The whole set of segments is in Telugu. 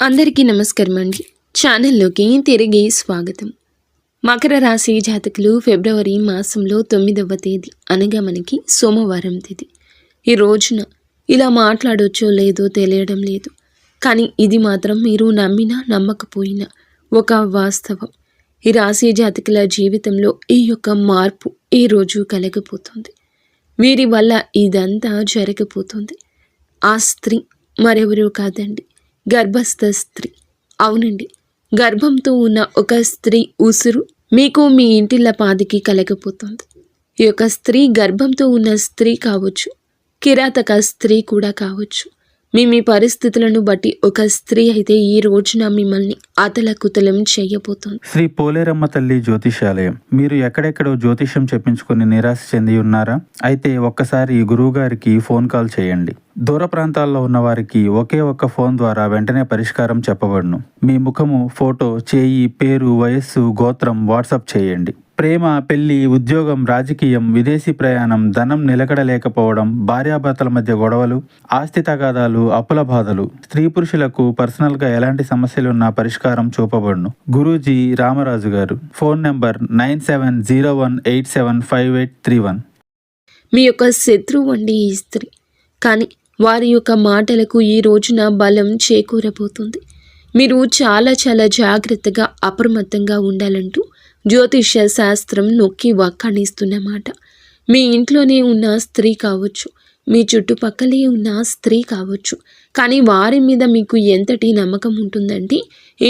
అందరికీ నమస్కారం అండి. ఛానల్లోకి తిరిగి స్వాగతం. మకర రాశి జాతకులు ఫిబ్రవరి మాసంలో 9వ తేదీ అనగా మనకి సోమవారం తేదీ. ఈ రోజున ఇలా మాట్లాడొచ్చో లేదో తెలియడం లేదు, కానీ ఇది మాత్రం మీరు నమ్మినా నమ్మకపోయినా ఒక వాస్తవం. ఈ రాశి జాతకుల జీవితంలో ఈ యొక్క మార్పు ఈ రోజు కలగపోతుంది. వీరి వల్ల ఇదంతా జరగబోతుంది. ఆ స్త్రీ మరెవరూ కాదండి, గర్భస్థ స్త్రీ. అవునండి, గర్భంతో ఉన్న ఒక స్త్రీ ఉసురు మీకు మీ ఇంటిల్లపాదికి కలగపోతుంది. ఈ యొక్క స్త్రీ గర్భంతో ఉన్న స్త్రీ కావచ్చు, కిరాతక స్త్రీ కూడా కావచ్చు. మీ పరిస్థితులను బట్టి ఒక స్త్రీ అయితే ఈ రోజున మిమ్మల్ని అతలకుతలం చేయబోతుంది. శ్రీ పోలేరమ్మ తల్లి జ్యోతిషాలయం. మీరు ఎక్కడెక్కడో జ్యోతిషం చెప్పించుకుని నిరాశ చెంది ఉన్నారా? అయితే ఒక్కసారి గురువు గారికి ఫోన్ కాల్ చేయండి. దూర ప్రాంతాల్లో ఉన్న వారికి ఒకే ఒక్క ఫోన్ ద్వారా వెంటనే పరిష్కారం చెప్పబడును. మీ ముఖము, ఫోటో, చేయి, పేరు, వయస్సు, గోత్రం వాట్సాప్ చేయండి. ప్రేమ, పెళ్లి, ఉద్యోగం, రాజకీయం, విదేశీ ప్రయాణం, ధనం నిలకడలేకపోవడం, భార్యాభర్తల మధ్య గొడవలు, ఆస్తి తగాదాలు, అప్పుల బాధలు, స్త్రీ పురుషులకు పర్సనల్గా ఎలాంటి సమస్యలున్నా పరిష్కారం చూపబడును. గురూజీ రామరాజు గారు. Phone number 9701875831. మీ యొక్క శత్రువు అండి ఈ స్త్రీ, కానీ వారి యొక్క మాటలకు ఈ రోజున బలం చేకూరబోతుంది. మీరు చాలా చాలా జాగ్రత్తగా అప్రమత్తంగా ఉండాలంటూ జ్యోతిష శాస్త్రం నొక్కి వక్కాణిస్తున్నమాట. మీ ఇంట్లోనే ఉన్న స్త్రీ కావచ్చు, మీ చుట్టుపక్కలే ఉన్న స్త్రీ కావచ్చు, కానీ వారి మీద మీకు ఎంతటి నమ్మకం ఉంటుందంటే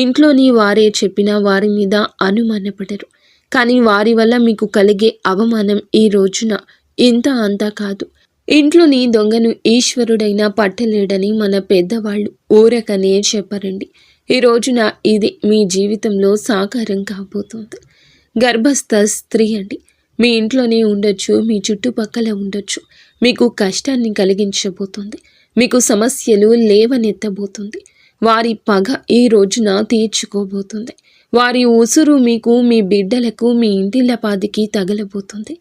ఇంట్లోని వారే చెప్పినా వారి మీద అనుమానపడరు. కానీ వారి వల్ల మీకు కలిగే అవమానం ఈ రోజున ఇంత అంతా కాదు. ఇంట్లోని దొంగను ఈశ్వరుడైనా పట్టలేడని మన పెద్దవాళ్ళు ఊరకనే చెప్పారండి. ఈ రోజున ఇది మీ జీవితంలో సాకారం కాబోతుంది. గర్భస్థ స్త్రీ అండి, మీ ఇంట్లోనే ఉండొచ్చు, మీ చుట్టుపక్కల ఉండొచ్చు. మీకు కష్టాన్ని కలిగించబోతుంది, మీకు సమస్యలు లేవనెత్తబోతుంది. వారి పగ ఈ రోజున తీర్చుకోబోతుంది. వారి ఉసురు మీకు, మీ బిడ్డలకు, మీ ఇంటిల్లపాదికి తగలబోతుంది.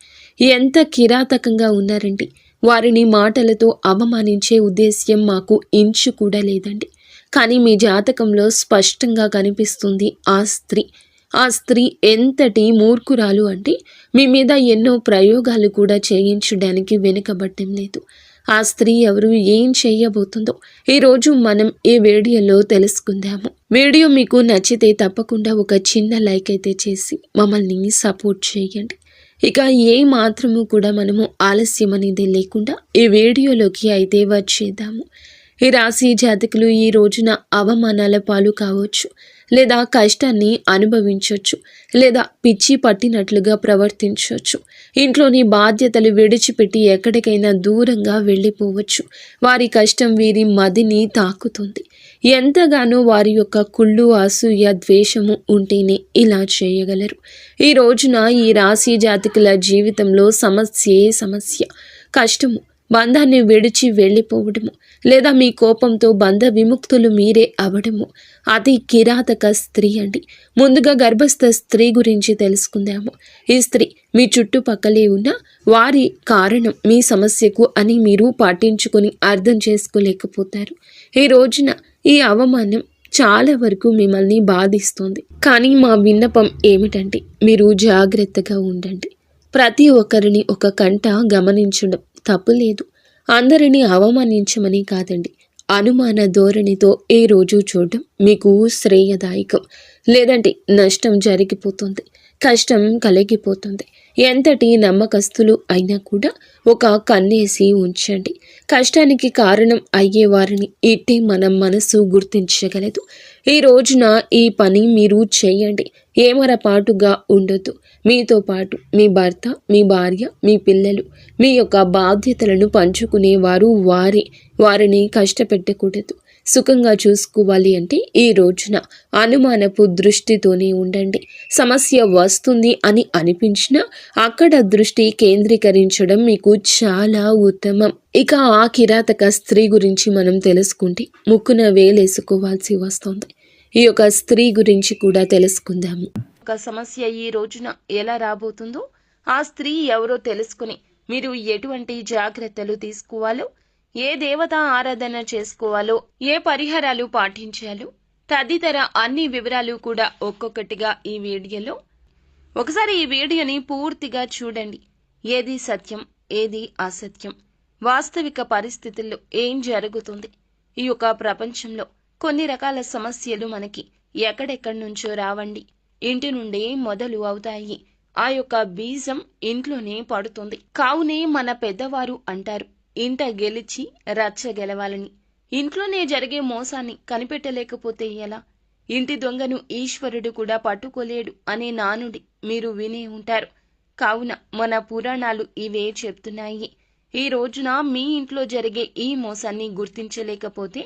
ఎంత కిరాతకంగా ఉన్నారండి. వారిని మాటలతో అవమానించే ఉద్దేశ్యం మాకు ఇంచు కూడా లేదండి. కానీ మీ జాతకంలో స్పష్టంగా కనిపిస్తుంది ఆ స్త్రీ ఎంతటి మూర్ఖురాలు అంటే మీ మీద ఎన్నో ప్రయోగాలు కూడా చేయించడానికి వెనుకబట్టం లేదు. ఆ స్త్రీ ఎవరు, ఏం చేయబోతుందో ఈరోజు మనం ఈ వీడియోలో తెలుసుకుందాము. వీడియో మీకు నచ్చితే తప్పకుండా ఒక చిన్న లైక్ అయితే చేసి మమ్మల్ని సపోర్ట్ చేయండి. ఇక ఏ మాత్రము కూడా మనము ఆలస్యం అనేది లేకుండా ఈ వీడియోలోకి అయితే వచ్చేద్దాము. ఈ రాశి జాతకులు ఈ రోజున అవమానాల పాలు కావచ్చు, లేదా కష్టాన్ని అనుభవించవచ్చు, లేదా పిచ్చి పట్టినట్లుగా ప్రవర్తించవచ్చు. ఇంట్లోని బాధ్యతలు విడిచిపెట్టి ఎక్కడికైనా దూరంగా వెళ్ళిపోవచ్చు. వారి కష్టం వీరి మదిని తాకుతుంది. ఎంతగానో వారి యొక్క కుళ్ళు, అసూయ, ద్వేషము ఉంటేనే ఇలా చేయగలరు. ఈ రోజున ఈ రాశి జాతకుల జీవితంలో సమస్య, కష్టము, బంధాన్ని విడిచి వెళ్ళిపోవడము, లేదా మీ కోపంతో బంధ విముక్తులు మీరే అవడము. అతి కిరాతక స్త్రీ అండి. ముందుగా గర్భస్థ స్త్రీ గురించి తెలుసుకుందాము. ఈ స్త్రీ మీ చుట్టుపక్కలే ఉన్న వారి కారణం మీ సమస్యకు అని మీరు పాటించుకొని అర్థం చేసుకోలేకపోతారు. ఈ రోజున ఈ అవమానం చాలా వరకు మిమ్మల్ని బాధిస్తుంది. కానీ మా విన్నపం ఏమిటంటే మీరు జాగ్రత్తగా ఉండండి. ప్రతి ఒక్కరిని ఒక కంట గమనించడం తప్పు లేదు. అందరినీ అవమానించమని కాదండి, అనుమాన ధోరణితో ఈ రోజు చూడడం మీకు శ్రేయదాయకం. లేదంటే నష్టం జరిగిపోతుంది, కష్టం కలిగిపోతుంది. ఎంతటి నమ్మకస్తులు అయినా కూడా ఒక కన్నేసి ఉంచండి. కష్టానికి కారణం అయ్యేవారిని ఇట్టే మన మనసు గుర్తించగలదు. ఈ రోజున ఈ పని మీరు చేయండి. ఏమరపాటుగా ఉండొద్దు. మీతో పాటు మీ భర్త, మీ భార్య, మీ పిల్లలు, మీ యొక్క బాధ్యతలను పంచుకునేవారు వారిని కష్టపెట్టకూడదు. సుఖంగా చూసుకోవాలి అంటే ఈ రోజున అనుమానపు దృష్టితోనే ఉండండి. సమస్య వస్తుంది అని అనిపించినా అక్కడ దృష్టి కేంద్రీకరించడం మీకు చాలా ఉత్తమం. ఇక ఆ కిరాతక స్త్రీ గురించి మనం తెలుసుకుంటే ముక్కున వేలేసుకోవాల్సి వస్తుంది. ఈ యొక్క స్త్రీ గురించి కూడా తెలుసుకుందాము. ఒక సమస్య ఈ రోజున ఎలా రాబోతుందో, ఆ స్త్రీ ఎవరో తెలుసుకుని మీరు ఎటువంటి జాగ్రత్తలు తీసుకోవాలో, ఏ దేవత ఆరాధన చేసుకోవాలో, ఏ పరిహారాలు పాటించాలో తదితర అన్ని వివరాలు కూడా ఒక్కొక్కటిగా ఈ వీడియోలో. ఒకసారి ఈ వీడియోని పూర్తిగా చూడండి. ఏది సత్యం, ఏది అసత్యం, వాస్తవిక పరిస్థితుల్లో ఏం జరుగుతుంది, ఈ యొక్క ప్రపంచంలో కొన్ని రకాల సమస్యలు మనకి ఎక్కడెక్కడి నుంచో రావండి, ఇంటి నుండే మొదలు అవుతాయి. ఆ యొక్క బీజం ఇంట్లోనే పడుతుంది. కావునే మన పెద్దవారు అంటారు, ఇంట గెలిచి రచ్చ గెలవాలని. ఇంట్లోనే జరిగే మోసాన్ని కనిపెట్టలేకపోతే ఎలా? ఇంటి దొంగను ఈశ్వరుడు కూడా పట్టుకోలేడు అనే నానుడి మీరు వినే ఉంటారు. కావున మన పురాణాలు ఇవే చెప్తున్నాయి. ఈ రోజున మీ ఇంట్లో జరిగే ఈ మోసాన్ని గుర్తించలేకపోతే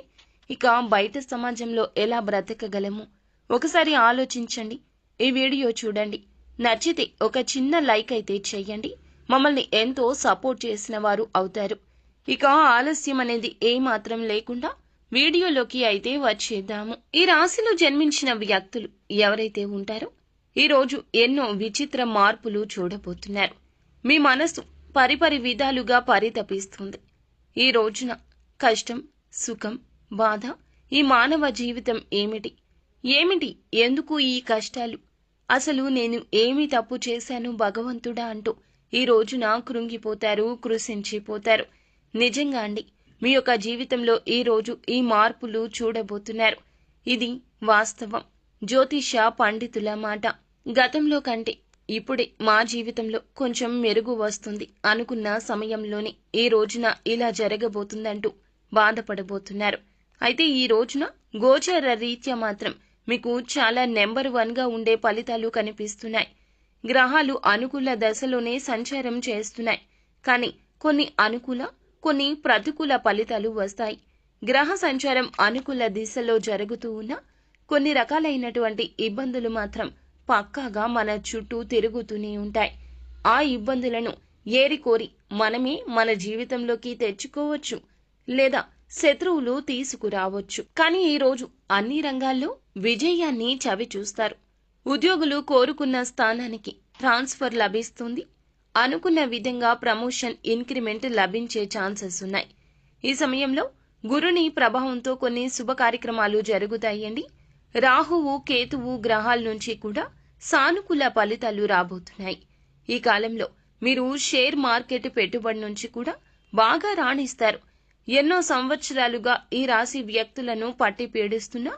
ఇక బయట సమాజంలో ఎలా బ్రతకగలము? ఒకసారి ఆలోచించండి. ఈ వీడియో చూడండి. నచ్చితే ఒక చిన్న లైక్ అయితే చెయ్యండి. మమ్మల్ని ఎంతో సపోర్ట్ చేసిన వారు అవుతారు. ఇక ఆలస్యం అనేది ఏమాత్రం లేకుండా వీడియోలోకి అయితే వచ్చేద్దాము. ఈ రాశిలో జన్మించిన వ్యక్తులు ఎవరైతే ఉంటారో ఈ రోజు ఎన్నో విచిత్ర మార్పులు చూడబోతున్నారు. మీ మనసు పరిపరి విధాలుగా పరితపిస్తుంది. ఈ రోజున కష్టం, సుఖం, బాధ, ఈ మానవ జీవితం ఏమిటి? ఎందుకు ఈ కష్టాలు? అసలు నేను ఏమి తప్పు చేశాను భగవంతుడా అంటూ ఈ రోజున కృంగిపోతారు, కృశించిపోతారు. నిజంగా అండి, మీ యొక్క జీవితంలో ఈ రోజు ఈ మార్పులు చూడబోతున్నారు. ఇది వాస్తవం. జ్యోతిష పండితుల మాట. గతంలో కంటే ఇప్పుడే మా జీవితంలో కొంచెం మెరుగు వస్తుంది అనుకున్న సమయంలోనే ఈ రోజున ఇలా జరగబోతుందంటూ బాధపడబోతున్నారు. అయితే ఈ రోజున గోచర రీత్యా మాత్రం మీకు చాలా నెంబర్ 1గా ఉండే ఫలితాలు కనిపిస్తున్నాయి. గ్రహాలు అనుకూల దశలోనే సంచారం చేస్తున్నాయి. కానీ కొన్ని అనుకూల, కొన్ని ప్రతికూల ఫలితాలు వస్తాయి. గ్రహ సంచారం అనుకూల దిశలో జరుగుతూ ఉన్నా కొన్ని రకాలైనటువంటి ఇబ్బందులు మాత్రం పక్కాగా మన చుట్టూ తిరుగుతూనే ఉంటాయి. ఆ ఇబ్బందులను ఏరికోరి మనమే మన జీవితంలోకి తెచ్చుకోవచ్చు, లేదా శత్రువులు తీసుకురావచ్చు. కానీ ఈ రోజు అన్ని రంగాల్లో విజయాన్ని చవి చూస్తారు. ఉద్యోగులు కోరుకున్న స్థానానికి ట్రాన్స్ఫర్ లభిస్తుంది. అనుకున్న విధంగా ప్రమోషన్, ఇంక్రిమెంట్ లభించే ఛాన్సెస్ ఉన్నాయి. ఈ సమయంలో గురుని ప్రభావంతో కొన్ని శుభ కార్యక్రమాలు జరుగుతాయండి. రాహువు, కేతువు గ్రహాల నుంచి కూడా సానుకూల ఫలితాలు రాబోతున్నాయి. ఈ కాలంలో మీరు షేర్ మార్కెట్ పెట్టుబడి నుంచి కూడా బాగా రాణిస్తారు. ఎన్నో సంవత్సరాలుగా ఈ రాశి వ్యక్తులను పట్టి పీడిస్తున్న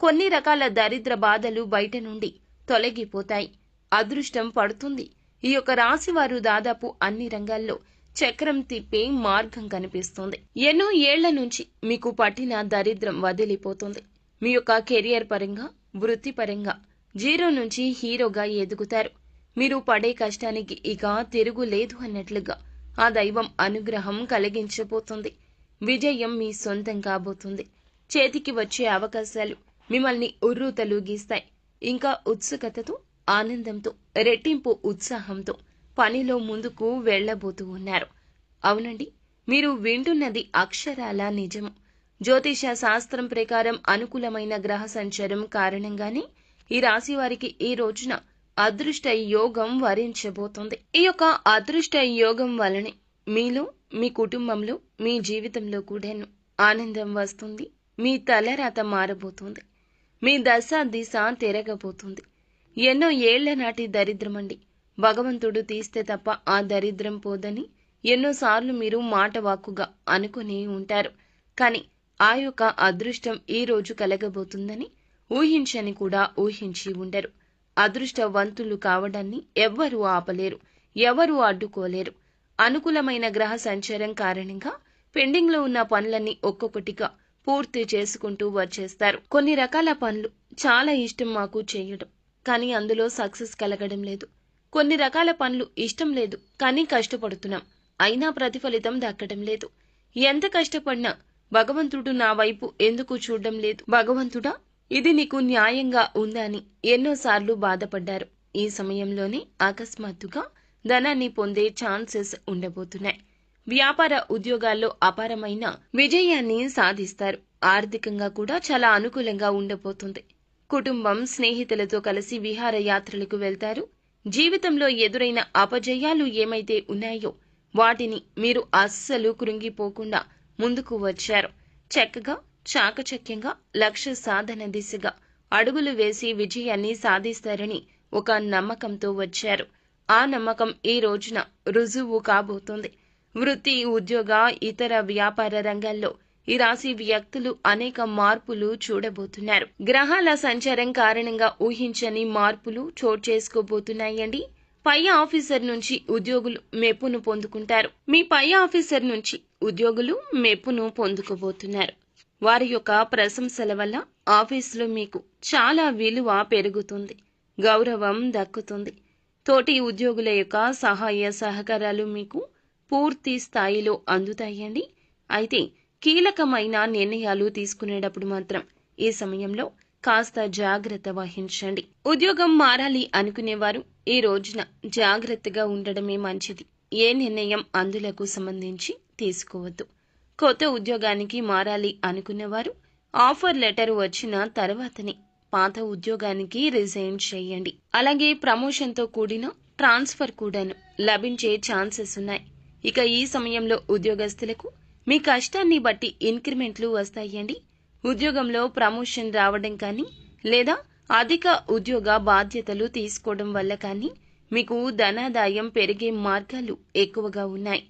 కొన్ని రకాల దరిద్ర బాధలు బయట నుండి తొలగిపోతాయి. అదృష్టం పడుతుంది. ఈ యొక్క రాశి వారు దాదాపు అన్ని రంగాల్లో చక్రం తిప్పే మార్గం కనిపిస్తుంది. ఎన్నో ఏళ్ల నుంచి మీకు పట్టిన దరిద్రం వదిలిపోతుంది. మీ యొక్క కెరియర్ పరంగా, వృత్తిపరంగా 0 నుంచి హీరోగా ఎదుగుతారు. మీరు పడే కష్టానికి ఇక తిరుగులేదు అన్నట్లుగా ఆ దైవం అనుగ్రహం కలిగించబోతుంది. విజయం మీ సొంతం కాబోతుంది. చేతికి వచ్చే అవకాశాలు మిమ్మల్ని ఉర్రూతలూగిస్తాయి. ఇంకా ఉత్సుకతతో, ఆనందంతో, రెట్టింపు ఉత్సాహంతో పనిలో ముందుకు వెళ్లబోతూ ఉన్నారు. అవునండి, మీరు వింటున్నది అక్షరాల నిజము. జ్యోతిష శాస్త్రం ప్రకారం అనుకూలమైన గ్రహ సంచారం కారణంగానే ఈ రాశి వారికి ఈ రోజున అదృష్ట యోగం వరించబోతోంది. ఈ యొక్క అదృష్ట యోగం వలనే మీలో, మీ కుటుంబంలో, మీ జీవితంలో కూడాను ఆనందం వస్తుంది. మీ తలరాత మారబోతుంది. మీ దశ దిశ తిరగబోతుంది. ఎన్నో ఏళ్ల నాటి దరిద్రమండి, భగవంతుడు తీస్తే తప్ప ఆ దరిద్రం పోదని ఎన్నోసార్లు మీరు మాట వాక్కుగా అనుకుని ఉంటారు. కానీ ఆ యొక్క అదృష్టం ఈ రోజు కలగబోతుందని ఊహించని కూడా ఊహించి ఉండరు. అదృష్టవంతులు కావడాన్ని ఎవ్వరూ ఆపలేరు, ఎవరూ అడ్డుకోలేరు. అనుకూలమైన గ్రహ సంచారం కారణంగా పెండింగ్ లో ఉన్న పనులన్నీ ఒక్కొక్కటిగా పూర్తి చేసుకుంటూ వచ్చేస్తారు. కొన్ని రకాల పనులు చాలా ఇష్టం మాకు చేయడం, కానీ అందులో సక్సెస్ కలగడం లేదు. కొన్ని రకాల పనులు ఇష్టం లేదు, కానీ కష్టపడుతున్నాం, అయినా ప్రతిఫలితం దక్కడం లేదు. ఎంత కష్టపడినా భగవంతుడు నా వైపు ఎందుకు చూడడం లేదు? భగవంతుడా, ఇది నీకు న్యాయంగా ఉందా అని ఎన్నోసార్లు బాధపడ్డారు. ఈ సమయంలోనే అకస్మాత్తుగా ధనాన్ని పొందే ఛాన్సెస్ ఉండబోతున్నాయి. వ్యాపార ఉద్యోగాల్లో అపారమైన విజయాన్ని సాధిస్తారు. ఆర్థికంగా కూడా చాలా అనుకూలంగా ఉండబోతుంది. కుటుంబం, స్నేహితులతో కలిసి విహారయాత్రలకు వెళ్తారు. జీవితంలో ఎదురైన అపజయాలు ఏమైతే ఉన్నాయో వాటిని మీరు అస్సలు కృంగిపోకుండా ముందుకు వచ్చారు. చక్కగా చాకచక్యంగా లక్ష్య సాధన దిశగా అడుగులు వేసి విజయాన్ని సాధిస్తారని ఒక నమ్మకంతో వచ్చారు. ఆ నమ్మకం ఈ రోజున రుజువు కాబోతోంది. వృత్తి, ఉద్యోగ, ఇతర వ్యాపార రంగాల్లో ఈ రాశి వ్యక్తులు అనేక మార్పులు చూడబోతున్నారు. గ్రహాల సంచారం కారణంగా ఊహించని మార్పులు చోటు చేసుకోబోతున్నాయండి. పై ఆఫీసర్ నుంచి ఉద్యోగులు మెప్పును పొందుకుంటారు. మీ పై ఆఫీసర్ నుంచి ఉద్యోగులు మెప్పును పొందుకోబోతున్నారు. వారి యొక్క ప్రశంసల వల్ల ఆఫీసులో మీకు చాలా విలువ పెరుగుతుంది, గౌరవం దక్కుతుంది. తోటి ఉద్యోగుల యొక్క సహాయ సహకారాలు మీకు పూర్తి స్థాయిలో అందుతాయండి. అయితే కీలకమైన నిర్ణయాలు తీసుకునేటప్పుడు మాత్రం ఈ సమయంలో కాస్త జాగ్రత్త వహించండి. ఉద్యోగం మారాలి అనుకునేవారు ఈ రోజున జాగ్రత్తగా ఉండడమే మంచిది. ఏ నిర్ణయం అందులకు సంబంధించి తీసుకోవద్దు. కొత్త ఉద్యోగానికి మారాలి అనుకునేవారు ఆఫర్ లెటర్ వచ్చిన తర్వాతనే పాత ఉద్యోగానికి రిజైన్ చేయండి. అలాగే ప్రమోషన్తో కూడిన ట్రాన్స్ఫర్ కూడాను లభించే ఛాన్సెస్ ఉన్నాయి. ఇక ఈ సమయంలో ఉద్యోగస్తులకు మీ కష్టాన్ని బట్టి ఇంక్రిమెంట్లు వస్తాయండి. ఉద్యోగంలో ప్రమోషన్ రావడం కానీ లేదా అధిక ఉద్యోగ బాధ్యతలు తీసుకోవడం వల్ల కానీ మీకు ధనాదాయం పెరిగే మార్గాలు ఎక్కువగా ఉన్నాయి.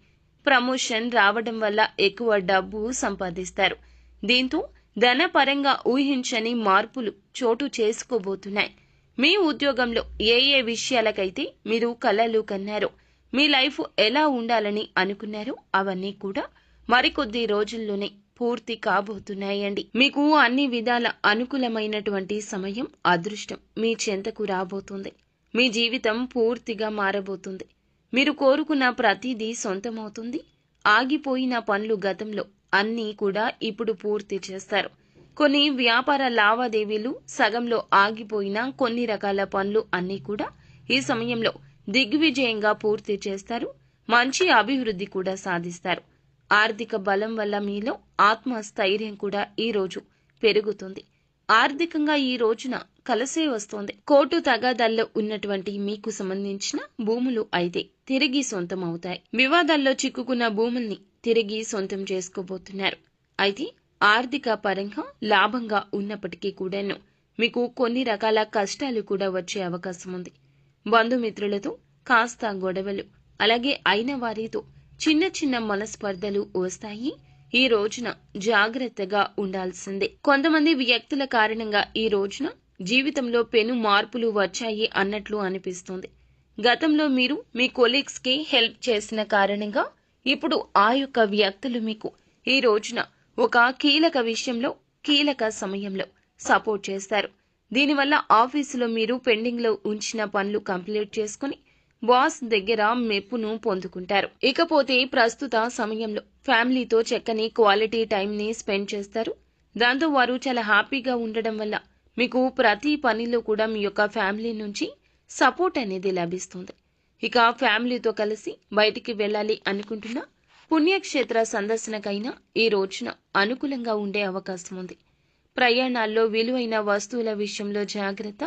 ప్రమోషన్ రావడం వల్ల ఎక్కువ డబ్బు సంపాదిస్తారు. దీంతో ధనపరంగా ఊహించని మార్పులు చోటు చేసుకోబోతున్నాయి. మీ ఉద్యోగంలో ఏ ఏ విషయాలకైతే మీరు కలలు కన్నారో, మీ లైఫ్ ఎలా ఉండాలని అనుకున్నారో అవన్నీ కూడా మరికొద్ది రోజుల్లోనే పూర్తి కాబోతున్నాయండి. మీకు అన్ని విధాల అనుకూలమైనటువంటి సమయం, అదృష్టం మీ చెంతకు రాబోతుంది. మీ జీవితం పూర్తిగా మారబోతుంది. మీరు కోరుకున్న ప్రతిదీ సొంతమవుతుంది. ఆగిపోయిన పనులు గతంలో అన్నీ కూడా ఇప్పుడు పూర్తి చేస్తారు. కొన్ని వ్యాపార లావాదేవీలు సగంలో ఆగిపోయిన కొన్ని రకాల పనులు అన్నీ కూడా ఈ సమయంలో దిగ్విజయంగా పూర్తి చేస్తారు. మంచి అభివృద్ధి కూడా సాధిస్తారు. ఆర్థిక బలం వల్ల మీలో ఆత్మస్థైర్యం కూడా ఈ రోజు పెరుగుతుంది. ఆర్థికంగా ఈ రోజున కలిసే వస్తోంది. కోర్టు తగాదాల్లో ఉన్నటువంటి మీకు సంబంధించిన భూములు అయితే తిరిగి సొంతం అవుతాయి. వివాదాల్లో చిక్కుకున్న భూముల్ని తిరిగి సొంతం చేసుకోబోతున్నారు. అయితే ఆర్థిక పరంగా లాభంగా ఉన్నప్పటికీ కూడాను మీకు కొన్ని రకాల కష్టాలు కూడా వచ్చే అవకాశం ఉంది. బంధుమిత్రులతో కాస్త గొడవలు, అలాగే అయిన వారితో చిన్న చిన్న మనస్పర్ధలు వస్తాయి. ఈ రోజున జాగ్రత్తగా ఉండాల్సిందే. కొంతమంది వ్యక్తుల కారణంగా ఈ రోజున జీవితంలో పెను మార్పులు వచ్చాయి అన్నట్లు అనిపిస్తుంది. గతంలో మీరు మీ కొలీగ్స్ కి హెల్ప్ చేసిన కారణంగా ఇప్పుడు ఆ యొక్క వ్యక్తులు మీకు ఈ రోజున ఒక కీలక విషయంలో, కీలక సమయంలో సపోర్ట్ చేస్తారు. దీనివల్ల ఆఫీసులో మీరు పెండింగ్ లో ఉంచిన పనులు కంప్లీట్ చేసుకుని బాస్ దగ్గర మెప్పును పొందుకుంటారు. ఇకపోతే ప్రస్తుత సమయంలో ఫ్యామిలీతో చక్కని క్వాలిటీ టైం ని స్పెండ్ చేస్తారు. దాంతో వారు చాలా హ్యాపీగా ఉండడం వల్ల మీకు ప్రతి పనిలో కూడా మీ యొక్క ఫ్యామిలీ నుంచి సపోర్ట్ అనేది లభిస్తుంది. ఇక ఫ్యామిలీతో కలిసి బయటికి వెళ్ళాలి అనుకుంటున్న పుణ్యక్షేత్ర సందర్శనకైనా ఈ రోజున అనుకూలంగా ఉండే అవకాశం ఉంది. ప్రయాణాల్లో విలువైన వస్తువుల విషయంలో జాగ్రత్త.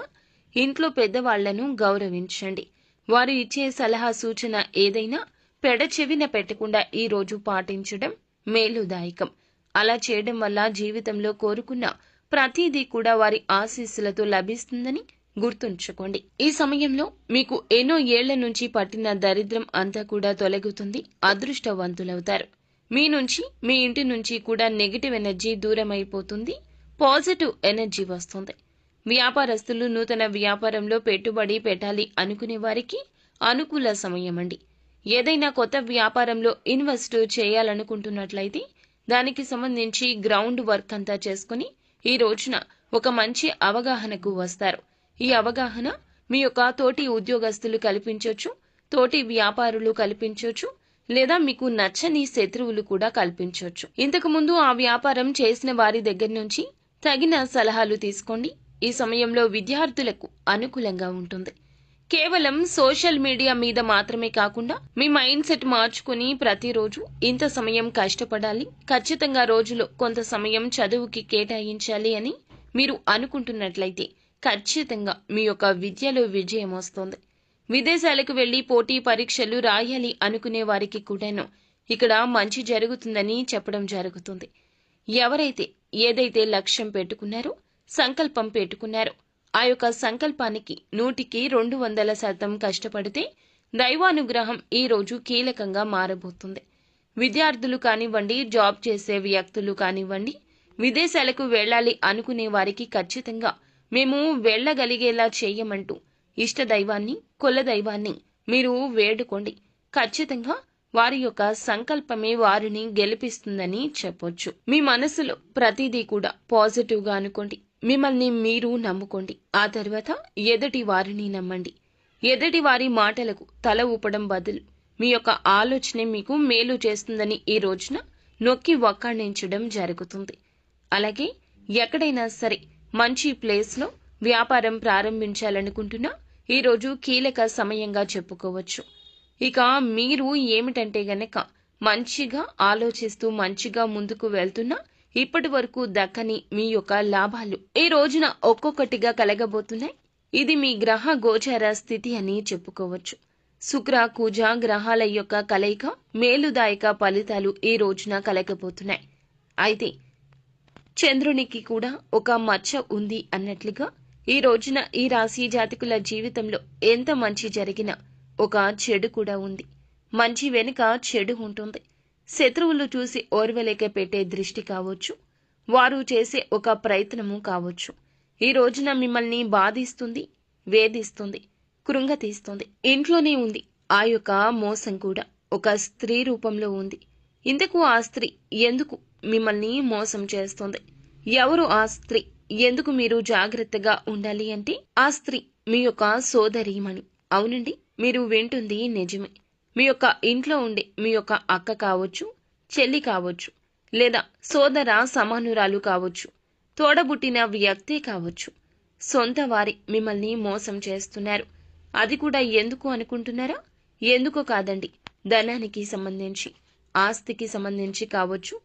ఇంట్లో పెద్దవాళ్లను గౌరవించండి. వారు ఇచ్చే సలహా సూచన ఏదైనా పెడచెవిన పెట్టకుండా ఈ రోజు పాటించడం మేలుదాయకం. అలా చేయడం వల్ల జీవితంలో కోరుకున్న ప్రతిదీ కూడా వారి ఆశీస్సులతో లభిస్తుందని గుర్తుంచుకోండి. ఈ సమయంలో మీకు ఎన్నో ఏళ్ల నుంచి పట్టిన దరిద్రం అంతా కూడా తొలగుతుంది. అదృష్టవంతులవుతారు. మీ నుంచి, మీ ఇంటి నుంచి కూడా నెగిటివ్ ఎనర్జీ దూరం అయిపోతుంది. పాజిటివ్ ఎనర్జీ వస్తుంది. వ్యాపారస్తులు నూతన వ్యాపారంలో పెట్టుబడి పెట్టాలి అనుకునే వారికి అనుకూల సమయం అండి. ఏదైనా కొత్త వ్యాపారంలో ఇన్వెస్ట్ చేయాలనుకుంటున్నట్లయితే దానికి సంబంధించి గ్రౌండ్ వర్క్ అంతా చేసుకుని ఈ రోజున ఒక మంచి అవగాహనకు వస్తారు. ఈ అవగాహన మీ యొక్క తోటి ఉద్యోగస్తులు కల్పించవచ్చు, తోటి వ్యాపారులు కల్పించవచ్చు, లేదా మీకు నచ్చని శత్రువులు కూడా కల్పించవచ్చు. ఇంతకు ముందు ఆ వ్యాపారం చేసిన వారి దగ్గర నుంచి తగిన సలహాలు తీసుకోండి. ఈ సమయంలో విద్యార్థులకు అనుకూలంగా ఉంటుంది. కేవలం సోషల్ మీడియా మీద మాత్రమే కాకుండా మీ మైండ్ సెట్ మార్చుకుని ప్రతిరోజు ఇంత సమయం కష్టపడాలి, ఖచ్చితంగా రోజులో కొంత సమయం చదువుకి కేటాయించాలి అని మీరు అనుకుంటున్నట్లయితే ఖచ్చితంగా మీ యొక్క విద్యలో విజయం వస్తుంది. విదేశాలకు వెళ్లి పోటీ పరీక్షలు రాయాలి అనుకునే వారికి కూడాను ఇక్కడ మంచి జరుగుతుందని చెప్పడం జరుగుతుంది. ఎవరైతే ఏదైతే లక్ష్యం పెట్టుకున్నారో, సంకల్పం పెట్టుకున్నారో, ఆ యొక్క సంకల్పానికి 100కి 200% కష్టపడితే దైవానుగ్రహం ఈ రోజు కీలకంగా మారబోతుంది. విద్యార్థులు కానివ్వండి, జాబ్ చేసే వ్యక్తులు కానివ్వండి, విదేశాలకు వెళ్ళాలి అనుకునే వారికి ఖచ్చితంగా మేము వెళ్ళగలిగేలా చేయమంటూ ఇష్టదైవాన్ని, కులదైవాన్ని మీరు వేడుకోండి. ఖచ్చితంగా వారి యొక్క సంకల్పమే వారిని గెలిపిస్తుందని చెప్పొచ్చు. మీ మనసులో ప్రతిదీ కూడా పాజిటివ్ గా అనుకోండి. మిమ్మల్ని మీరు నమ్ముకోండి. ఆ తర్వాత ఎదుటి వారిని నమ్మండి. ఎదుటి వారి మాటలకు తల ఊపడం బదులు మీ యొక్క ఆలోచనే మీకు మేలు చేస్తుందని ఈ రోజున నొక్కి వక్కాణించడం జరుగుతుంది. అలాగే ఎక్కడైనా సరే మంచి ప్లేస్లో వ్యాపారం ప్రారంభించాలనుకుంటున్నా ఈరోజు కీలక సమయంగా చెప్పుకోవచ్చు. ఇక మీరు ఏమిటంటే గనక మంచిగా ఆలోచిస్తూ మంచిగా ముందుకు వెళ్తున్నా ఇప్పటి వరకు దక్కని మీ యొక్క లాభాలు ఈ రోజున ఒక్కొక్కటిగా కలగబోతున్నాయి. ఇది మీ గ్రహ గోచార స్థితి అని చెప్పుకోవచ్చు. శుక్ర కుజ గ్రహాల యొక్క కలయిక మేలుదాయక ఫలితాలు ఈ రోజున కలగబోతున్నాయి. అయితే చంద్రునికి కూడా ఒక మచ్చ ఉంది అన్నట్లుగా ఈ రోజున ఈ రాశి జాతకుల జీవితంలో ఎంత మంచి జరిగినా ఒక చెడు కూడా ఉంది. మంచి వెనుక చెడు ఉంటుంది. శత్రువులు చూసి ఓర్వలేక పెట్టే దృష్టి కావచ్చు, వారు చేసే ఒక ప్రయత్నము కావచ్చు, ఈ రోజున మిమ్మల్ని బాధిస్తుంది, వేధిస్తుంది, కృంగతీస్తుంది. ఇంట్లోనే ఉంది ఆ యొక్క మోసం కూడా ఒక స్త్రీ రూపంలో ఉంది. ఇందుకు ఆ స్త్రీ ఎందుకు మిమ్మల్ని మోసం చేస్తుంది? ఎవరు ఆ స్త్రీ? ఎందుకు మీరు జాగ్రత్తగా ఉండాలి అంటే ఆ స్త్రీ మీ యొక్క సోదరీమణి. అవునండి, మీరు వింటుంది నిజమే. మీ యొక్క ఇంట్లో ఉండే మీ యొక్క అక్క కావచ్చు, చెల్లి కావచ్చు, లేదా సోదర సమానురాలు కావచ్చు, తోడబుట్టిన వ్యక్తే కావచ్చు. సొంత వారి మిమ్మల్ని మోసం చేస్తున్నారు. అది కూడా ఎందుకు అనుకుంటున్నారా? ఎందుకో కాదండి, ధనానికి సంబంధించి, ఆస్తికి సంబంధించి కావచ్చు,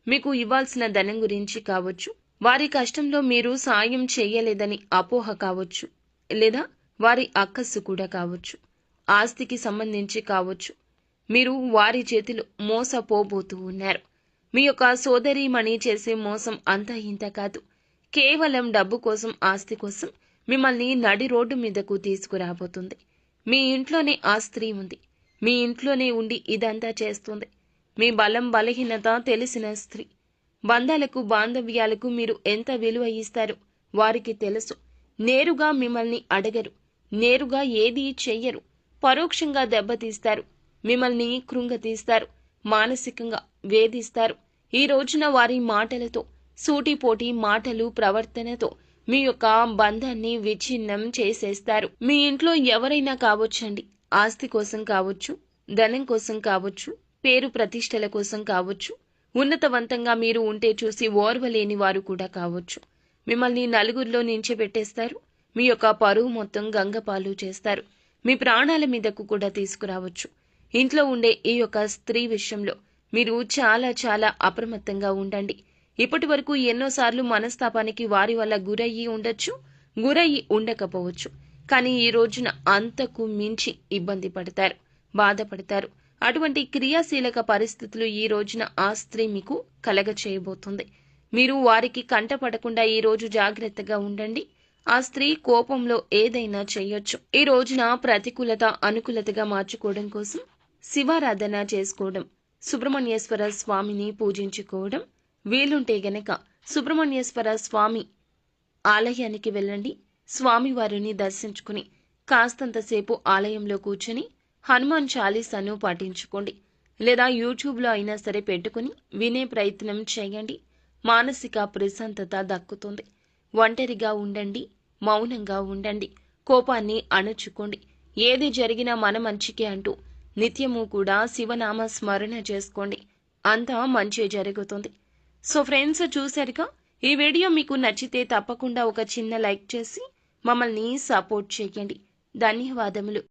మీకు ఇవ్వాల్సిన ధనం గురించి కావచ్చు, వారి కష్టంలో మీరు సాయం చేయలేదని అపోహ కావచ్చు, లేదా వారి అక్కస్సు కూడా కావచ్చు, ఆస్తికి సంబంధించి కావచ్చు. మీరు వారి చేతిలో మోసపోబోతూ ఉన్నారు. మీ యొక్క సోదరీమణి చేసే మోసం అంతా ఇంత కాదు. కేవలం డబ్బు కోసం, ఆస్తి కోసం మిమ్మల్ని నడి రోడ్డు మీదకు తీసుకురాబోతుంది. మీ ఇంట్లోనే ఆ స్త్రీ ఉంది. మీ ఇంట్లోనే ఉండి ఇదంతా చేస్తుంది. మీ బలం బలహీనత తెలిసిన స్త్రీ. బంధాలకు బాంధవ్యాలకు మీరు ఎంత విలువ ఇస్తారో వారికి తెలుసు. నేరుగా మిమ్మల్ని అడగరు, నేరుగా ఏదీ చెయ్యరు, పరోక్షంగా దెబ్బతీస్తారు, మిమ్మల్ని కృంగతీస్తారు, మానసికంగా వేధిస్తారు. ఈ రోజున వారి మాటలతో, సూటిపోటి మాటలు, ప్రవర్తనతో మీ యొక్క బంధాన్ని విచ్ఛిన్నం చేసేస్తారు. మీ ఇంట్లో ఎవరైనా కావచ్చండి, ఆస్తి కోసం కావచ్చు, ధనం కోసం కావచ్చు, పేరు ప్రతిష్టల కోసం కావచ్చు, ఉన్నతవంతంగా మీరు ఉంటే చూసి ఓర్వలేని వారు కూడా కావచ్చు. మిమ్మల్ని నలుగురిలో నించోబెట్టేస్తారు. మీ యొక్క పరువు మొత్తం గంగపాలు చేస్తారు. మీ ప్రాణాల మీదకు కూడా తీసుకురావచ్చు. ఇంట్లో ఉండే ఈ యొక్క స్త్రీ విషయంలో మీరు చాలా చాలా అప్రమత్తంగా ఉండండి. ఇప్పటి వరకు ఎన్నోసార్లు మనస్తాపానికి వారి వల్ల గురయ్యి ఉండొచ్చు, గురయ్యి ఉండకపోవచ్చు. కానీ ఈ రోజున అంతకు మించి ఇబ్బంది పడతారు, బాధపడతారు. అటువంటి క్రియాశీలక పరిస్థితులు ఈ రోజున ఆ స్త్రీ మీకు కలగచేయబోతుంది. మీరు వారికి కంటపడకుండా ఈ రోజు జాగ్రత్తగా ఉండండి. ఆ స్త్రీ కోపంలో ఏదైనా చేయొచ్చు. ఈ రోజున ప్రతికూలత అనుకూలతగా మార్చుకోవడం కోసం శివారాధన చేసుకోవడం, సుబ్రహ్మణ్యేశ్వర స్వామిని పూజించుకోవడం, వీలుంటే గనక సుబ్రహ్మణ్యేశ్వర స్వామి ఆలయానికి వెళ్ళండి. స్వామివారిని దర్శించుకుని కాస్తంతసేపు ఆలయంలో కూర్చుని హనుమాన్ చాలీసాను పాటించుకోండి. లేదా యూట్యూబ్లో అయినా సరే పెట్టుకుని వినే ప్రయత్నం చేయండి. మానసిక ప్రశాంతత దక్కుతుంది. ఒంటరిగా ఉండండి, మౌనంగా ఉండండి, కోపాన్ని అణుచుకోండి. ఏది జరిగినా మన మంచికే అంటూ నిత్యము కూడా శివనామ స్మరణ చేసుకోండి. అంతా మంచి జరుగుతుంది. సో ఫ్రెండ్స్, చూశారుగా, ఈ వీడియో మీకు నచ్చితే తప్పకుండా ఒక చిన్న లైక్ చేసి మమ్మల్ని సపోర్ట్ చేయండి. ధన్యవాదములు.